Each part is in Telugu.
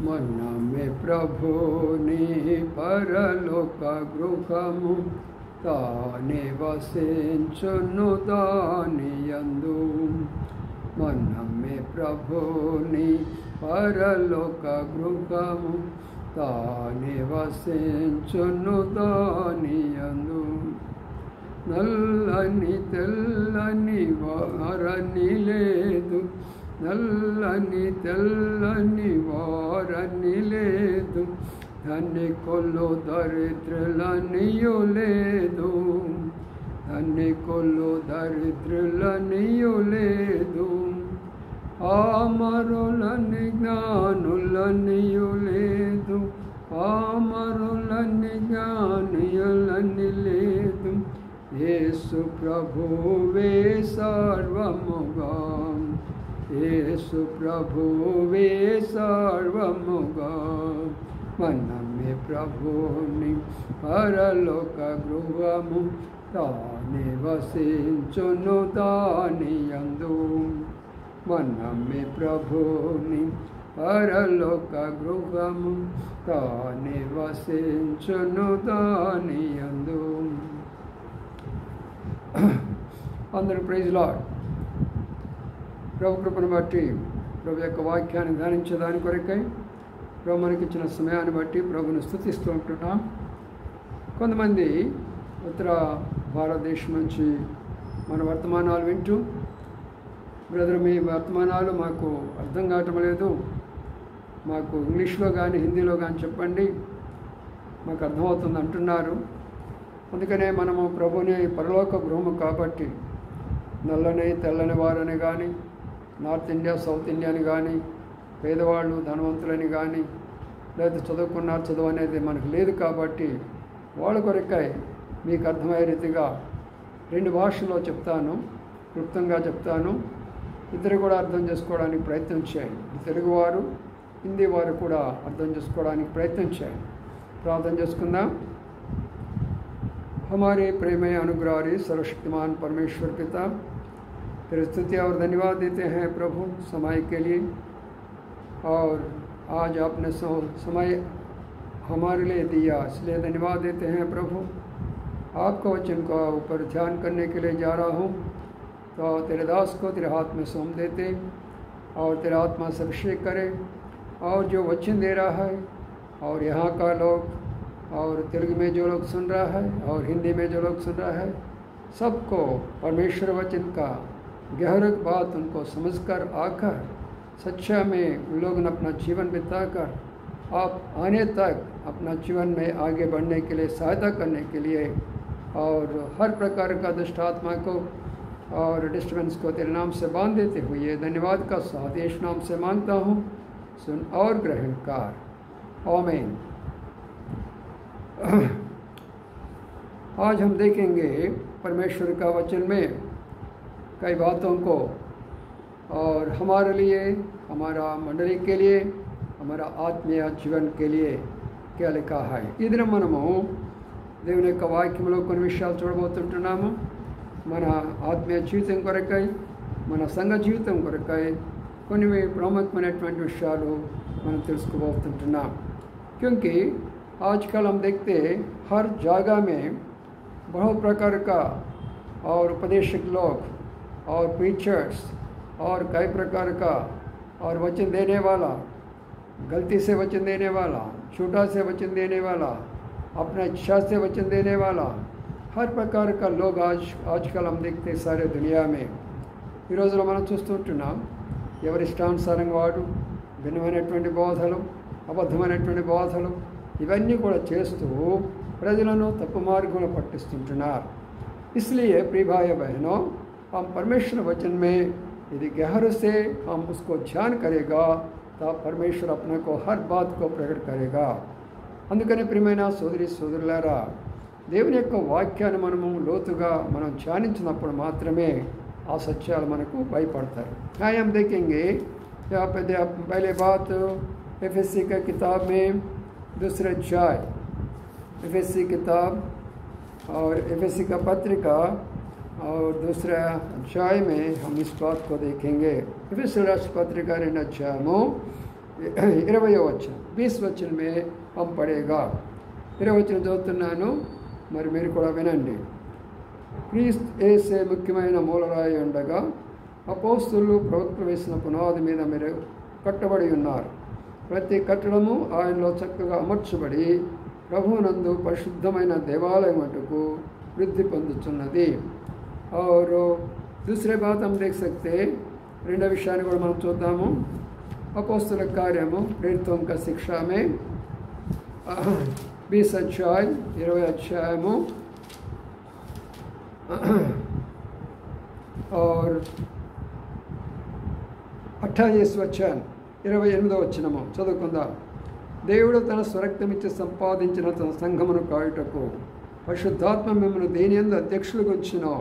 మనమే ప్రభుని పరలోక గృహము తానే వసించును దానియందు. మనమే ప్రభుని పరలోక గృహము తానే వసించును దానియందు. నల్లని తెల్లని వారని లేదు, నల్లని తెల్లని వారని లేదు, ధనికులు దరిద్రులనియు లేదు, ధనికులు దరిద్రులనియు లేదు, ఆమరులని జ్ఞానులనియు లేదు, ఆమరులని జ్ఞానులని లేదు, యేసు ప్రభువే సర్వముగా, యేసు ప్రభువే సర్వముగా. మనమే ప్రభుని పరలోక గృహము తానే వసించును దానియందు. మనమే ప్రభుని పరలోక గృహము తానే వసించును దానియందు. అందరూ ప్రైజ్ లార్డ్. ప్రభు కృపను బట్టి ప్రభు యొక్క వాక్యాన్ని ధ్యానించేదాని కొరకై ప్రభు మనకి ఇచ్చిన సమయాన్ని బట్టి ప్రభుని స్తుతిస్తూ ఉంటున్నాం. కొంతమంది ఉత్తర భారతదేశం నుంచి మన వర్తమానాలు వింటూ, బ్రదర్ మీ వర్తమానాలు మాకు అర్థం కావటం లేదు, మాకు ఇంగ్లీష్లో కానీ హిందీలో కానీ చెప్పండి, మాకు అర్థమవుతుంది అంటున్నారు. అందుకనే మనము ప్రభుని పరలోక గృహము కాబట్టి నల్లని తెల్లని వారని కానీ, నార్త్ ఇండియా సౌత్ ఇండియాని కానీ, పేదవాళ్ళు ధనవంతులని కానీ, లేదా చదువుకున్నారు చదువు అనేది మనకు లేదు కాబట్టి వాళ్ళ కొరకై మీకు అర్థమయ్యే రీతిగా 2 భాషల్లో చెప్తాను, క్లుప్తంగా చెప్తాను. ఇద్దరు కూడా అర్థం చేసుకోవడానికి ప్రయత్నం చేయండి. తెలుగువారు హిందీ వారు కూడా అర్థం చేసుకోవడానికి ప్రయత్నం చేయండి. ప్రార్థన చేసుకుందాం. हमारे प्रेमय अनुग्रही सर्वशक्तिमान परमेश्वर पिता, तेरे स्तुति और धन्यवाद देते हैं प्रभु समय के लिए, और आज आपने समय हमारे लिए दिया, इसलिए धन्यवाद देते हैं प्रभु। आपका वचन का ऊपर ध्यान करने के लिए जा रहा हूँ, तो तेरे दास को तेरे हाथ में सौंप देते और तेरा आत्मा से अभिषेक करे, और जो वचन दे रहा है और यहाँ का लोग और तेलुगु में जो लोग सुन रहा है और हिंदी में जो लोग सुन रहा है, सबको परमेश्वर वचन का गहरी बात उनको समझकर आकर सच्चा में उन लोगों ने अपना जीवन बिताकर आप आने तक अपना जीवन में आगे बढ़ने के लिए सहायता करने के लिए, और हर प्रकार का दुष्ट आत्मा को और डिस्टर्बेंस को तेरे नाम से बांध देते हुए धन्यवाद का साथ यीशु नाम से मांगता हूँ, सुन और ग्रहण कर, आमीन। आज हम देखेंगे परमेश्वर का वचन में कई बातों को, और हमारे लिए, हमारा मंडली के लिए, हमारा आत्मीय जीवन के लिए क्या लिखा है. ఈ దినం మనము దేవుని యొక్క వాక్యంలో కొన్ని విషయాలు చూడబోతుంటున్నాము. మన ఆత్మీయ జీవితం కొరకై, మన సంఘ జీవితం కొరకై కొన్ని ప్రాముఖ్యమైనటువంటి విషయాలు మనం తెలుసుకోబోతుంటున్నాం. क्योंकि आजकल हम देखते हर जगह में बहुत प्रकार का और उपदेशक लोग और प्रीचर्स और कई प्रकार का और वचन देने वाला, गलती से वचन देने वाला, छोटा से वचन देने वाला, अपना इच्छा से वचन देने वाला, हर प्रकार का लोग आजकल हम देखते सारे दुनिया में. ఈ రోజులో మనం చూస్తుంటున్నాం ఎవరి ఇష్టానుసారంగా వాడు భిన్నమైనటువంటి బోధలు, అబద్ధమైనటువంటి బోధలు ఇవన్నీ కూడా చేస్తూ ప్రజలను తప్పు మార్గంలో పట్టిస్తుంటున్నారు. इसलिए प्रिय भाई बहनों, हम परमेश्वर वचन में यदि गहरे से हम उसको ध्यान करेगा तो परमेश्वर अपने को हर बात को प्रकट करेगा. అందుకనే ప్రియమైన సోదరి సోదరులారా, దేవుని యొక్క వాక్యాన్ని మనము లోతుగా మనం ధ్యానించినప్పుడు మాత్రమే ఆ సత్యాలు మనకు బయపడతాయి. हम देखेंगे यहाँ पे पहले बात एफएससी का किताब में दूसरा अध्याय, एफएससी किताब और एफएससी का पत्रिका और दूसरा अध्याय में हम इस बात को देखेंगे. एफएससी राष्ट्र पत्रिका 2 अध्यायము 20వ వచనం 20 वचन में हम पढ़ेगा 20వ వచనం చదువుతున్నాను, మరి మీరు కూడా వినండి. క్రీస్తు యేసే ముఖ్యమైన మూలరాయి ఉండగా అపోస్తులు ప్రవక్తలు వేసిన పునాది మీద మీరు కట్టబడి ఉన్నారు. ప్రతి కట్టడము ఆయనలో చక్కగా అమర్చబడి ప్రభువునందు పరిశుద్ధమైన దేవాలయం మటుకు వృద్ధి పొందుతున్నది. और दूसरे बात हम देख सकते, రెండో విషయాన్ని కూడా మనం చూద్దాము. అపోస్తుల కార్యము ప్రేరితుల యొక్క శిక్ష में 20 अध्याय 20 अध्यायము और 28 वचन 28వ వచనము చదువుకుందాం. దేవుడు తన స్వరక్తమిచ్చి సంపాదించిన తన సంఘమును కాయుటకు పరిశుద్ధాత్మ మిమ్మల్ని దేనియందు అధ్యక్షులుగా వచ్చినో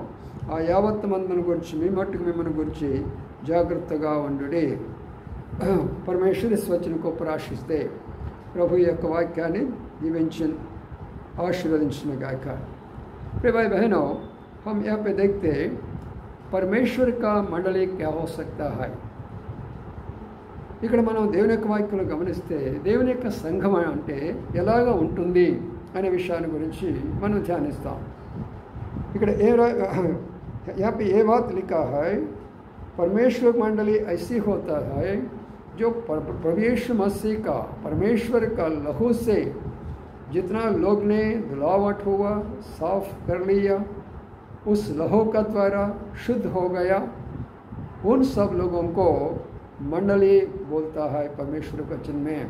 ఆ యావత్ మందును గురించి మీ మట్టుకు మిమ్మల్ని గురించి జాగ్రత్తగా ఉండుడి. परमेश्वर इस वचन को प्राशिस्ते प्रभु యొక్క వాక్యాన్ని దీవించి ఆశీర్వదించుగాక. प्रिय भाई बहनों, हम यहाँ पे देखते परमेश्वर का मंडली क्या हो सकता है. ఇక్కడ మనం దేవుని యొక్క వాక్యాలు గమనిస్తే దేవుని యొక్క సంఘం అంటే ఎలాగా ఉంటుంది అనే విషయాన్ని గురించి మనం ధ్యానిస్తాం. ఇక్కడ यहाँ पे ये बात लिखा है, परमेश्वर मंडली ऐसी होता है जो प्रभु यीशु मसीह का परमेश्वर का लहू से जितना लोग ने धुलावट हुआ साफ कर लिया, उस लहू का द्वारा शुद्ध हो गया, उन सब लोगों को मंडली बोलता है परमेश्वर वचन में.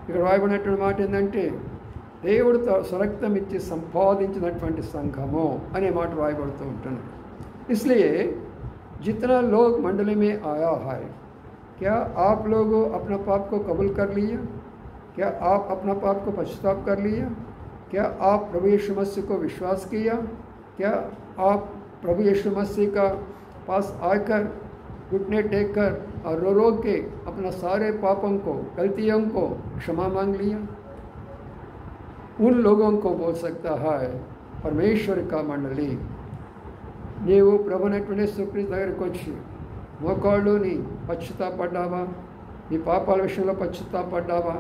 ఇక్కడ రాయబడినటువంటి మాట ఏంటంటే దేవుడు స్వరక్తం ఇచ్చి సంపాదించినటువంటి సంఘము అనే మాట రాయబడుతూ ఉంటుంది. इसलिए जितना लोग मंडली में आया है, क्या आप लोग अपना पाप को कबूल कर लिया? क्या आप अपना पाप को पश्चाताप कर लिया? क्या आप प्रभु यीशु मसीह को विश्वास किया? क्या आप प्रभु यीशु मसीह का पास आकर घुटने टेक कर और रो रो के अपना सारे पापों को गलतियों को क्षमा मांग लिया? उन लोगों को बोल सकता है परमेश्वर का मंडली. నీవు ప్రభునటువంటి యేసుక్రీస్తు దగ్గరికి వచ్చి మోకాళ్ళుని పశ్చాత్తాపడ్డావా? నీ పాపాల విషయంలో పశ్చాత్తాపడ్డావా?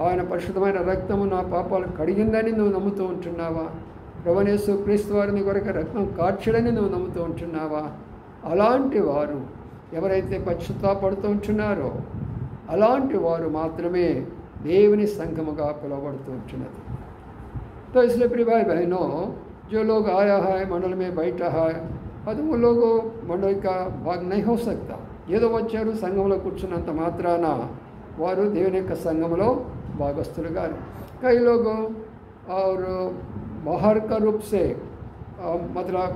ఆయన పరిశుద్ధమైన రక్తము నా పాపాలు కడిగిందని నువ్వు నమ్ముతూ ఉంటున్నావా? ప్రభువైన యేసుక్రీస్తు వారు నీ కొరకు రక్తం కార్చడని నువ్వు నమ్ముతూ ఉంటున్నావా? అలాంటి వారు ఎవరైతే పశ్చాత్తాపడుతూ ఉంటున్నారో అలాంటి వారు మాత్రమే దేవుని సంఘముగా పిలువబడుతూ ఉంటున్నది. तो इसलिए प्रिय भाई बहनों, जो लोग आया है मंडल में बैठा है, అది वो लोग मंडल का भाग नहीं हो सकता. ఏదో వచ్చారు సంఘంలో కూర్చున్నంత మాత్రాన వారు దేవుని యొక్క సంఘంలో భాగస్తులు గారు. कई लोग और बाहर का रूप से मतलब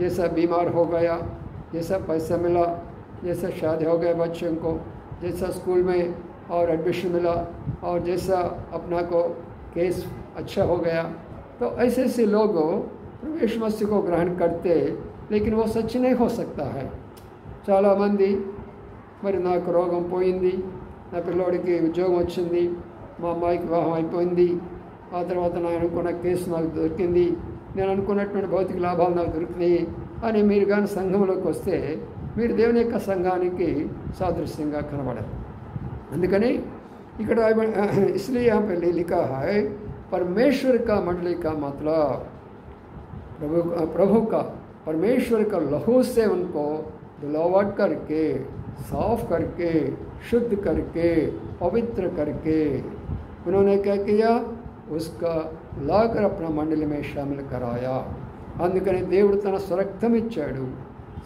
जैसा बीमार हो गया, जैसा पैसा मिला, जैसा शादी हो गया बच्चों को, जैसा स्कूल में और एडमिशन मिला, और जैसा अपना को केस अच्छा हो गया, तो ऐसे ऐसे लोग प्रभु यीशु मसीह को ग्रहण करते, लेकिन वो सच नहीं हो सकता है. చాలామంది మరి నాకు రోగం పోయింది, నా పిల్లోడికి ఉద్యోగం వచ్చింది, మా అమ్మాయికి వివాహం అయిపోయింది, ఆ తర్వాత నేను అనుకున్న కేసు నాకు దొరికింది, నేను అనుకున్నటువంటి భౌతిక లాభాలు నాకు దొరికినాయి అని మీరు కానీ సంఘంలోకి వస్తే మీరు దేవుని యొక్క సంఘానికి సాదృశ్యంగా కనబడరు. అందుకని ఇక్కడ इसलिए यहाँ पे लिखा है परमेश्वर का मंडली का मतलब प्रभु का परमेश्वर का लहू से उनको धुलावट करके साफ करके शुद्ध करके पवित्र करके उन्होंने क्या किया, उसका लाकर अपना मंडली में शामिल कराया. అందుకని దేవుడు తన స్వరక్తం ఇచ్చాడు,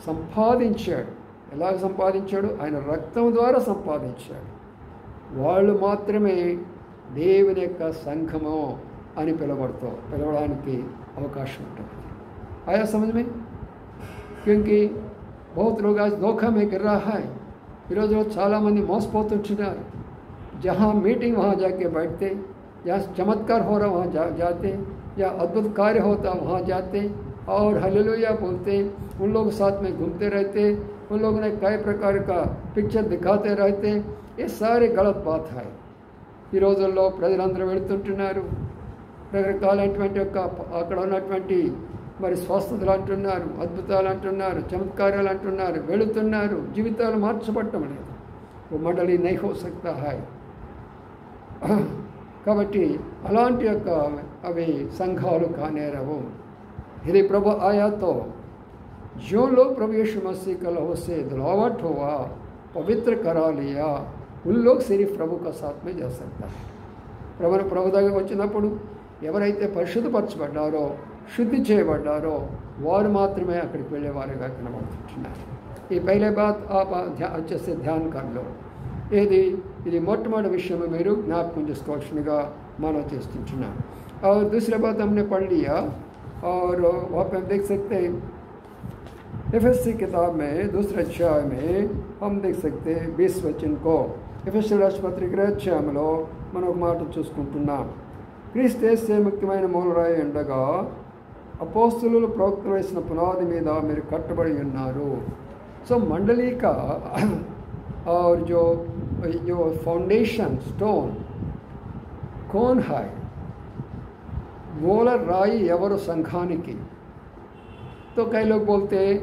సంపాదించాడు. ఎలాగ సంపాదించాడు? ఆయన రక్తం ద్వారా సంపాదించాడు. వాళ్ళు మాత్రమే దేవుని యొక్క సంఘము అని పిలవడానికి అవకాశం ఉంటుంది. ఆయా समझ में? क्योंकि बहुत लोग आज धोखा में गिर रहा है. ఈరోజు చాలామంది మోసపోతుంటున్నారు. जहाँ मीटिंग वहाँ जाके बैठते, जहाँ चमत्कार हो रहा वहाँ जाते, जहाँ अद्भुत कार्य होता वहाँ जाते और हालेलुया बोलते, उन लोग साथ में घूमते रहते, उन लोगों ने कई प्रकार का पिक्चर दिखाते रहते. ये सारे गलत बात है. ఈ రోజుల్లో ప్రజలందరూ వెళుతుంటున్నారు, రకరకాలైనటువంటి యొక్క అక్కడ ఉన్నటువంటి మరి స్వస్థతలు అంటున్నారు, అద్భుతాలు అంటున్నారు, చమత్కారాలు అంటున్నారు, వెళుతున్నారు, జీవితాలు మార్చబడటం లేదు. वो मंडली नहीं हो सकता है। కాబట్టి అలాంటి యొక్క అవి సంఘాలు కానేరవు। यदि प्रभु आया तो जो लोग प्रभु यीशु मसीह का लहू से धुलावट हुआ, पवित्र करा लिया, उन लोग सिर्फ प्रभु का साथ में जा सकता है। ప్రభు దగ్గర వచ్చినప్పుడు ఎవరైతే పరిశుద్ధపరచబడ్డారో, శుద్ధి చేయబడ్డారో వారు మాత్రమే అక్కడికి వెళ్ళేవారుగా కనబడుతుంటున్నారు। ఈ పहले बात आप अच्छे से ध्यान कर लो। ఇది మొట్టమొదటి విషయం మీరు జ్ఞాపకం చేసుకోవాల్సిందిగా మనం చేస్తున్నాం। और दूसरा बात हमने पढ़ लिया और वहाँ पे हम देख सकते हैं एफएससी किताब में दूसरे अध्याय में हम देख सकते हैं 20 वचन को। एफएससी రాసిన పత్రిక అధ్యాయంలో మనం ఒక మాట చూసుకుంటున్నాం। క్రీస్తు యేసే ముఖ్యమైన మూలరాయి ఉండగా అపోస్తలులు ప్రవక్తలు వేసిన పునాది మీద మీరు కట్టబడి ఉన్నారు। సో मंडली का और जो फाउंडेशन स्टोन कौन है, मूल राई ఎవరు సంఘానికి? तो कई लोग बोलते हैं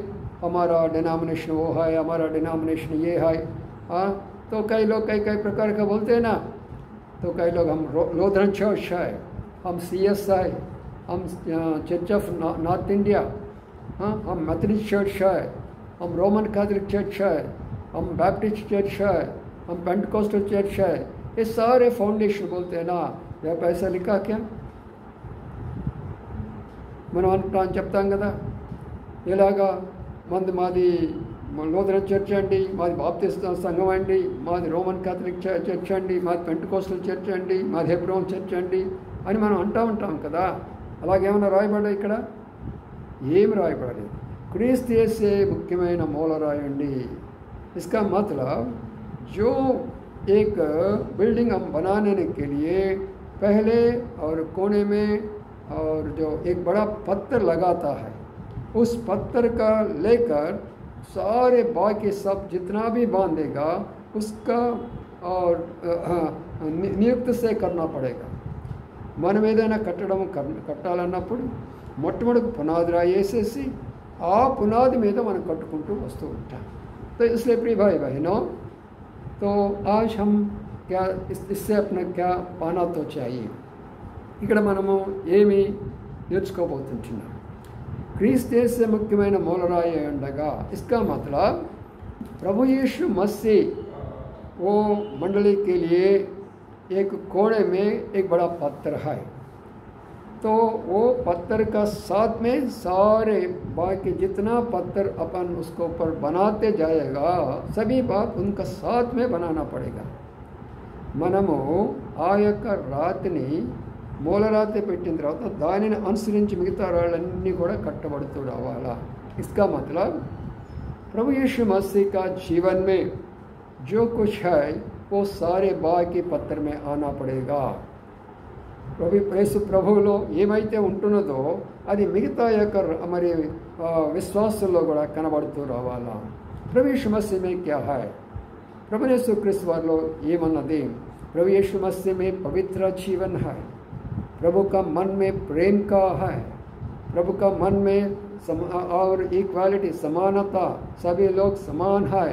हमारा डिनोमिनेशन वो है, हमारा डिनोमिनेशन ये है। हाँ, तो कई लोग कई प्रकार का बोलते हैं ना। तो कई लोग हम लोथरन चर्च है, हम CS है, हम चर्च ऑफ नॉर्थ इंडिया, हाँ, हम मेथोडिस्ट चर्च है, हम रोमन कैथोलिक चर्च है, हम बैप्टिस्ट चर्च है, हम पेंटकोस्टल चर्च है। ये सारे फाउंडेशन बोलते हैं ना। यह पैसा लिखा क्या మనం అంటాం చెప్తాం కదా, ఇలాగా మాది లూథరన్ చర్చ్ అండి, మాది బాప్టిస్ట్ సంఘం అండి, మాది రోమన్ క్యాథలిక్ చర్చ్ అండి, మాది పెంటకోస్టల్ చర్చ్ అండి, మాది హెబ్రోన్ చర్చ్ అండి అని మనం అంటూ ఉంటాం కదా। అలాగేమైనా రాయబడ్డా? ఇక్కడ ఏమి రాయబడలేదు। క్రీస్తు యేసే ముఖ్యమైన మూలరాయి అండి। इसका मतलब जो एक बिल्डिंग हम बनाने के लिए पहले और कोने में और जो एक बड़ा पत्थर लगाता है, उस पत्थर का लेकर सारे बाकी सब जितना भी बांधेगा उसका और नियुक्त से करना पड़ेगा। మనం ఏదైనా కట్టాలన్నప్పుడు మొట్టమొదటి పునాది రాయి వేసేసి ఆ పునాది మీద మనం కట్టుకుంటూ వస్తూ ఉంటాం। तो इसलिए प्रिय भाई बहनों, तो आज हम क्या इससे अपना क्या पाना तो चाहिए। ఇక్కడ మనము ఏమి నేర్చుకోబోతుంటున్నాం? క్రీస్తు యేసే ముఖ్యమైన మూలరాయి ఉండగా इसका मतलब प्रभु यीशु मसीह वो मंडली के लिए एक कोने में एक बड़ा पत्थर है। तो वो पत्थर का साथ में सारे बाकी जितना पत्थर अपन उसको ऊपर बनाते जाएगा सभी बात उनका साथ में बनाना पड़ेगा। మనము ఆ యొక్క రాతిని మూలరాతి పెట్టిన తర్వాత దానిని అనుసరించి మిగతా రాళ్ళన్నీ కూడా కట్టబడుతూ రావాలా। इसका मतलब प्रभु यीशु मसीह का जीवन में जो कुछ है वो सारे बाकी पत्थर में आना पड़ेगा। యేసు ప్రభువులో ఏమైతే ఉంటున్నదో అది మిగతా యొక్క మరి విశ్వాసంలో కూడా కనబడుతూ రావాలా। ప్రభు యేసు మసీహ్ में क्या है? ప్రభు యేసు క్రీస్తు వారిలో ఏమన్నది? ప్రభు యేసు మసీహ్ में पवित्र जीवन है, प्रभु का मन में प्रेम का है, प्रभु का मन में और इक्वालिटी समानता, सभी लोग समान है,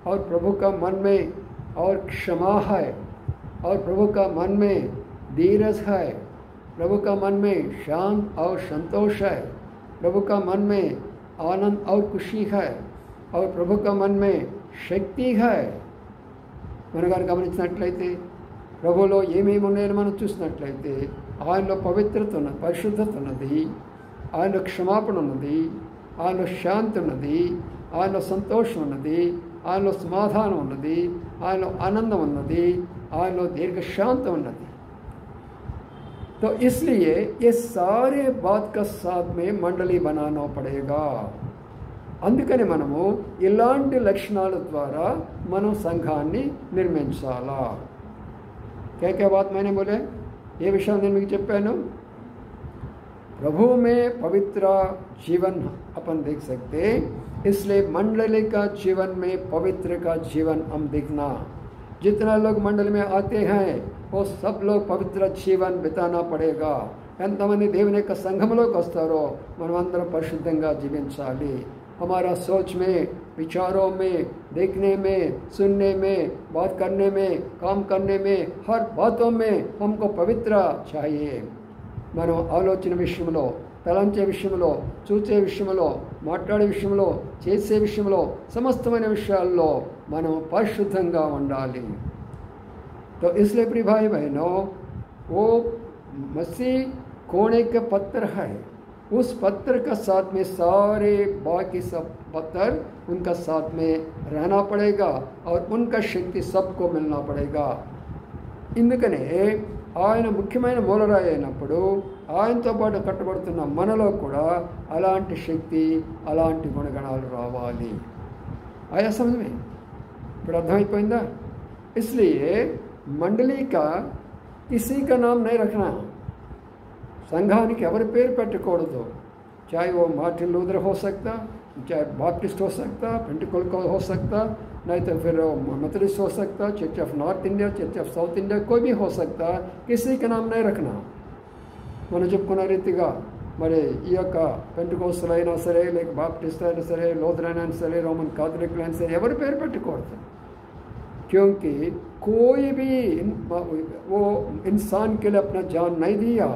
और प्रभु का मन में और क्षमा है, और प्रभु का मन में धीरज है, प्रभु का मन में शांत और संतोष है, प्रभु का मन में आनंद और खुशी है, और प्रभु का मन में శక్తి है। మన గారు గమనించినట్లయితే ప్రభులో ఏమేమి ఉన్నాయని మనం చూసినట్లయితే ఆయనలో పవిత్రత ఉన్నది, పరిశుద్ధత ఉన్నది, ఆయనలో క్షమాపణ ఉన్నది, ఆయనలో శాంతి ఉన్నది, ఆయనలో సంతోషం ఉన్నది, ఆయనలో సమాధానం ఉన్నది, ఆయనలో ఆనందం ఉన్నది, ఆయనలో దీర్ఘశాంతం ఉన్నది। तो इसलिए ये सारे बात का साथ में मंडली बनाना पड़ेगा। అందుకని మనము ఇలాంటి లక్షణాల ద్వారా మనం సంఘాన్ని నిర్మించాలా। क्या क्या बात मैंने बोले? ఏ విషయం నేను మీకు చెప్పాను? प्रभु में पवित्र जीवन अपन देख सकते, इसलिए मंडली का जीवन में पवित्र का जीवन हम देखना। जितना लोग मंडल में आते हैं वो सब लोग पवित्र जीवन बिताना पड़ेगा। ఎంతమంది దేవుని యొక్క సంఘంలోకి వస్తారో మనమందరం పరిశుద్ధంగా జీవించాలి। हमारा सोच में विचारों में, देखने में, सुनने में, बात करने में, काम करने में, हर बातों में हमको पवित्र चाहिए. మనం ఆలోచన విషయంలో, తలంచే విషయంలో, చూసే విషయంలో, మాట్లాడే విషయంలో, చేసే విషయంలో, సమస్తమైన విషయాల్లో మనం పరిశుద్ధంగా ఉండాలి. तो इसलिए प्रिय भाई बहनों, वो मसीह कोने का पत्थर है. उस पत्थर का साथ में सारे बाकी सब पत्थर उनका साथ में रहना पड़ेगा और उनका शक्ति सबको मिलना पड़ेगा. ఇందుకనే ఆయన ముఖ్యమైన మూలరాయి అయినప్పుడు ఆయనతో పాటు కట్టబడుతున్న మనలో కూడా అలాంటి శక్తి, అలాంటి గుణగణాలు రావాలి. ఆయా సమझ ఇప్పుడు అర్థమైపోయిందా? इसलिए मंडली का किसी का नाम नहीं रखना. సంఘానికి ఎవరి పేరు పెట్టకూడదు. चाहे वो मार्टिन लूथर हो सकता, चाहे बाप्टिस्ट हो सकता, पेंटिकोस्टल हो सकता, नहीं तो फिर मेथोडिस्ट हो सकता, church of North India, church of South India, कोई भी हो सकता. किसी का नाम नहीं रखना. మనం చెప్పుకున్న రీతిగా మరి ఈ యొక్క పెంటికోస్టల్ అయినా సరే, లేక బాప్టిస్ట్ అయినా సరే, లూథర్ అయినా సరే, రోమన్ కాథలిక్లు అయినా సరే, ఎవరి పేరు పెట్టకూడదు. क्योंकि कोई भी वो इंसान के लिए अपना जान नहीं दिया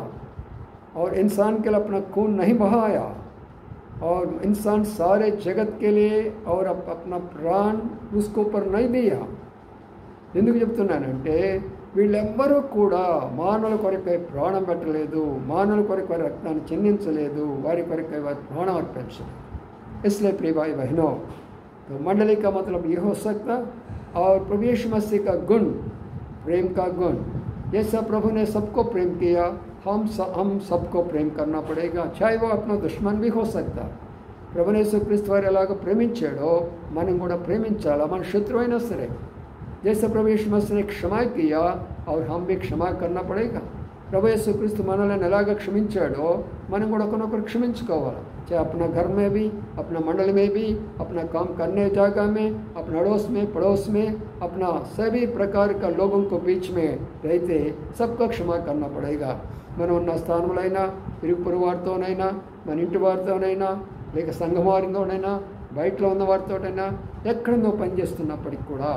और इंसान के लिए अपना खून नहीं बहाया और इंसान सारे जगत के लिए और अपना प्राण उसके ऊपर नहीं दिया. ఎందుకు చెప్తున్నానంటే వీళ్ళెవ్వరూ కూడా మానవుల కొరకై ప్రాణం పెట్టలేదు, మానవుల కొరకై రక్తాన్ని చెందించలేదు, వారి కొరకై వారి ప్రాణం అర్పించలేదు. इसलिए प्रिय भाई बहनों, तो मंडली का मतलब ये हो सकता और प्रभु यीशु मसीह का गुण, प्रेम का गुण, जैसा प्रभु ने सबको प्रेम किया हम सबको प्रेम करना पड़ेगा. चाहे वो अपना दुश्मन भी हो सकता. ప్రభుని యేసుక్రీస్తు వారు ఎలాగ ప్రేమించాడో మనం కూడా ప్రేమించాలి, మన శత్రువు అయినా సరే. जैसे प्रभु यीशु मसीह ने क्षमा किया और हम भी क्षमा करना पड़ेगा. ప్రభు యేసుక్రీస్తు మనల్ని ఎలాగ క్షమించాడో మనం కూడా ఒకరినొకరు క్షమించుకోవాలి. चाहे अपना घर में भी, अपना मंडल में भी, अपना काम करने जगह में, अपना अड़ोस में, पड़ोस में, अपना सभी प्रकार का लोगों को बीच में रहते सबको क्षमा करना पड़ेगा. మనం ఉన్న స్థానంలోనైనా, ఇరుగు పొరుగు వారితోనైనా, మన ఇంటి వారితోనైనా, లేక సంఘం వారితోనైనా, బయటలో ఉన్న వారితోనైనా, ఎక్కడో పనిచేస్తున్నప్పటికి కూడా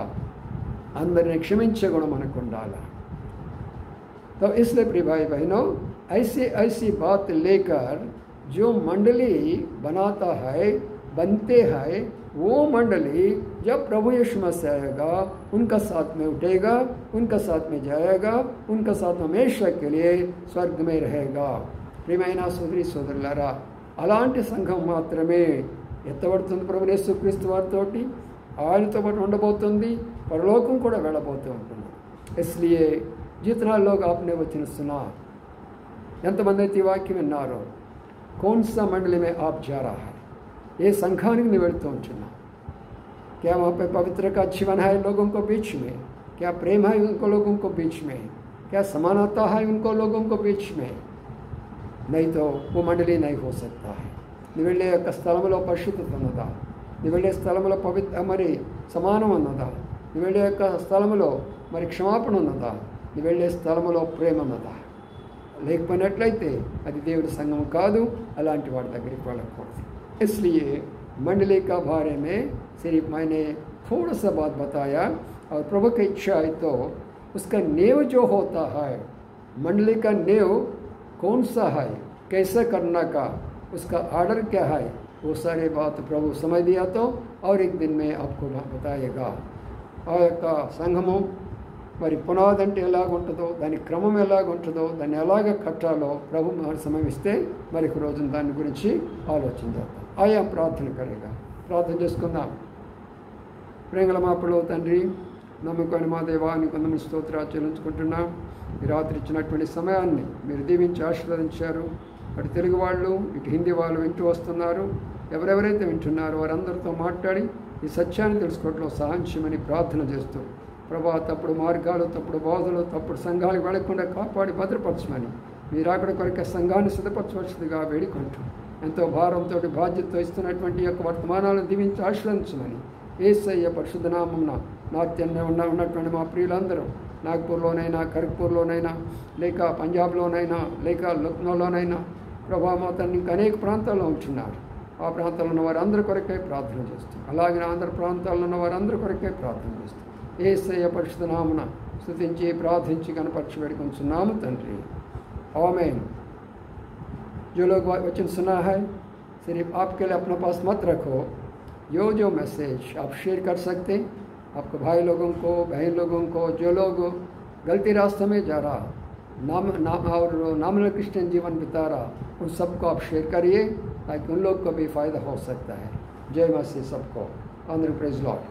అందరిని క్షమించే గుణం మనకు ఉండాలి. तो इसलिए प्रिय भाई बहनों, ऐसी बात लेकर जो मंडली बनाता है, बनते हैं, वो मंडली जब प्रभु यीशु मसीह आएगा उनका साथ में उठेगा, उनका साथ में जाएगा, उनका साथ हमेशा के लिए स्वर्ग में रहेगा. ప్రియమైన సోదరి సోదరులారా, అలాంటి సంఘం మాత్రమే ఎత్తబడుతుంది ప్రభు యేసుక్రీస్తు వారితోటి, ఆయనతో పాటు ఉండబోతుంది, పరలోకం కూడా వెళ్ళబోతూ ఉంటుంది. इसलिए जितना लोग आपने वचन सुना, ఎంతమంది అయితే వాక్యం విన్నారో, कौन सा मंडली में आप जा रहा है, ये संघाనికి నువ్వు వెళ్తూ ఉంటున్నా. क्या वहाँ पे पवित्र का जीवन है लोगों को बीच में? क्या प्रेम है उनको लोगों को बीच में? क्या समानता है उनको लोगों को बीच में? नहीं तो वो मंडली नहीं हो सकता है. నువ్వు వెళ్ళే యొక్క స్థలంలో పరిశుద్ధత ఉన్నదా? నువ్వు వెళ్ళే స్థలంలో మరి సమానం ఉన్నదా? నువ్వు వెళ్ళే యొక్క స్థలంలో మరి క్షమాపణ ఉన్నదా? నువ్వు వెళ్ళే స్థలంలో ప్రేమ ఉన్నదా? లేకపోయినట్లయితే అది దేవుడి సంఘం కాదు, అలాంటి వాడి దగ్గరికి వెళ్ళకూడదు. इसलिए मंडली का बारे में सिर्फ मैंने थोड़ा सा बात बताया और प्रभु की इच्छा है तो उसका नेव जो होता है, मंडली का नेव कौन सा है, कैसे करना का, उसका आर्डर क्या है, वो सारी बात प्रभु समझ दिया तो और एक दिन में आपको बताएगा. ఆ యొక్క సంఘము మరి పునాది అంటే ఎలాగ ఉంటుందో, దాని క్రమం ఎలాగ ఉంటుందో, దాన్ని ఎలాగ కట్టాలో ప్రభు మరి సమయిస్తే మరి ఒక రోజున దాని గురించి ఆలోచించాలి. ఆయా ప్రార్థన కరేగా ప్రార్థన చేసుకుందాం. ప్రేమల మాపలో తండ్రి, నమ్మకమైన మా దేవా, నీకు వందనాలు స్తోత్రాలు చెల్లించుకుంటున్నాం. ఈ రాత్రి ఇచ్చినటువంటి సమయాన్ని మీరు దీవించి ఆశీర్వదించారు. అటు తెలుగు వాళ్ళు, ఇటు హిందీ వాళ్ళు వింటూ వస్తున్నారు. ఎవరెవరైతే వింటున్నారో వారందరితో మాట్లాడి ఈ సత్యాన్ని తెలుసుకోవడంలో సహాయం చేయమని ప్రార్థన చేస్తూ, ప్రభా తప్పుడు మార్గాలు, తప్పుడు బోధలు, తప్పుడు సంఘాలకు వెళ్లకుండా కాపాడి భద్రపరచమని, మీరు అక్కడ కొరకే సంఘాన్ని సిద్ధపరచవలసిందిగా వేడుకుంటూ, ఎంతో భారంతో బాధ్యతతో ఇస్తున్నటువంటి యొక్క వర్తమానాలను దీవించి ఆశ్రయించమని యేసయ్య పరిశుద్ధ నామమున నాట్యంలో ఉన్నటువంటి మా ప్రియులందరూ నాగ్పూర్లోనైనా, ఖరగ్పూర్లోనైనా, లేక పంజాబ్లోనైనా, లేక లక్నోలోనైనా, ప్రభా మా తండ్రి ఇంకా అనేక ప్రాంతాల్లో ఉంటున్నారు. ఆ ప్రాంతాల్లో ఉన్న వారందరి కొరకే ప్రార్థన చేస్తాం. అలాగే ఆంధ్ర ప్రాంతాల్లో ఉన్న వారందరి కొరకే ప్రార్థన చేస్తాం. యేసయ్య పరిశుద్ధ నామమున స్తుతించి ప్రార్థించి కనపరచి వేడుకొంచున్నాము తండ్రి. आमीन। जो लोग वचन सुना है सिर्फ आपके लिए अपने पास मत रखो, जो मैसेज आप शेयर कर सकते, आपके भाई लोगों को, बहन लोगों को, जो लोग गलती रास्ते में जा रहा और नॉमिनल क्रिश्चियन जीवन बिता रहा, उन सबको आप शेयर करिए ताकि उन लोग को भी फ़ायदा हो सकता है। जय मसीह सबको। अंदर प्रेज लॉर्ड।